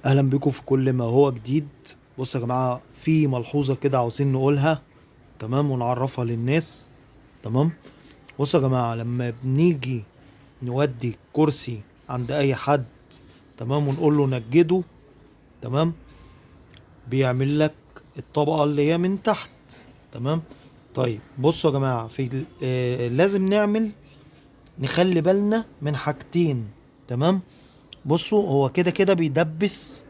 اهلا بكم في كل ما هو جديد. بصوا يا جماعه، في ملحوظه كده عاوزين نقولها، تمام، ونعرفها للناس. تمام. بصوا يا جماعه، لما بنيجي نودي كرسي عند اي حد، تمام، ونقول له نجده، تمام، بيعمل لك الطبقه اللي هي من تحت. تمام. طيب بصوا يا جماعه، لازم نخلي بالنا من حاجتين. تمام. بصوا، هو كده كده بيدبس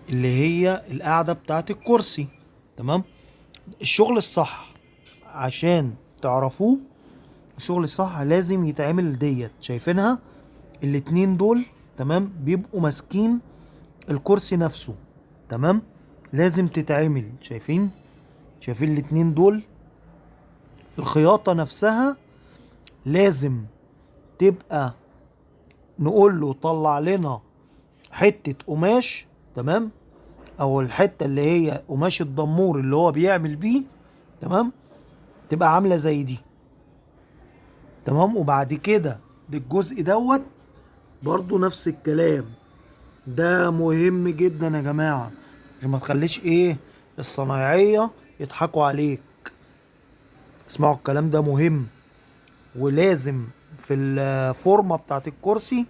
اللي هي القاعدة بتاعت الكرسي. تمام. الشغل الصح عشان تعرفوه، الشغل الصح لازم يتعمل ديت، شايفينها؟ الاتنين دول، تمام، بيبقوا ماسكين الكرسي نفسه. تمام. لازم تتعمل، شايفين الاتنين دول؟ الخياطة نفسها لازم تبقى، نقول له طلع لنا حتة قماش، تمام، او الحتة اللي هي قماش الدمور اللي هو بيعمل بيه، تمام، تبقى عاملة زي دي. تمام. وبعد كده الجزء دوت برضو نفس الكلام. ده مهم جدا يا جماعة، عشان ما تخليش الصنايعية يضحكوا عليك. اسمعوا الكلام ده مهم. ولازم في الفورمة بتاعت الكرسي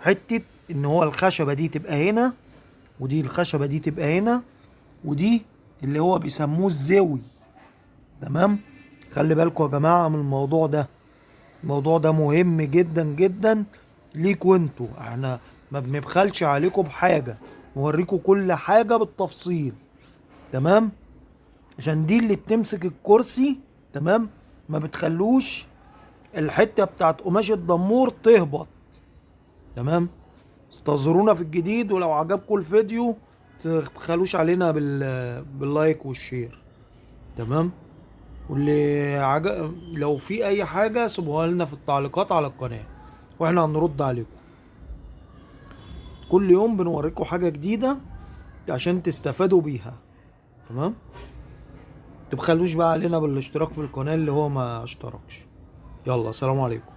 حتة ان هو الخشبة دي تبقى هنا، ودي الخشبة دي تبقى هنا، ودي اللي هو بيسموه الزاوي. تمام. خلي بالكوا يا جماعة من الموضوع ده. الموضوع ده مهم جدا جدا ليكوا انتوا. احنا ما بنبخلش عليكم بحاجة، نوريكوا كل حاجة بالتفصيل. تمام. عشان دي اللي بتمسك الكرسي. تمام. ما بتخلوش الحتة بتاعت قماش الدمور تهبط. تمام. انتظرونا في الجديد، ولو عجبكم الفيديو تخلوش علينا باللايك والشير. تمام. لو في اي حاجة سيبوها لنا في التعليقات على القناة، واحنا هنرد عليكم. كل يوم بنوريكم حاجة جديدة عشان تستفادوا بيها. تمام. تبخلوش بقى علينا بالاشتراك في القناة اللي هو ما اشتركش. يلا، سلام عليكم.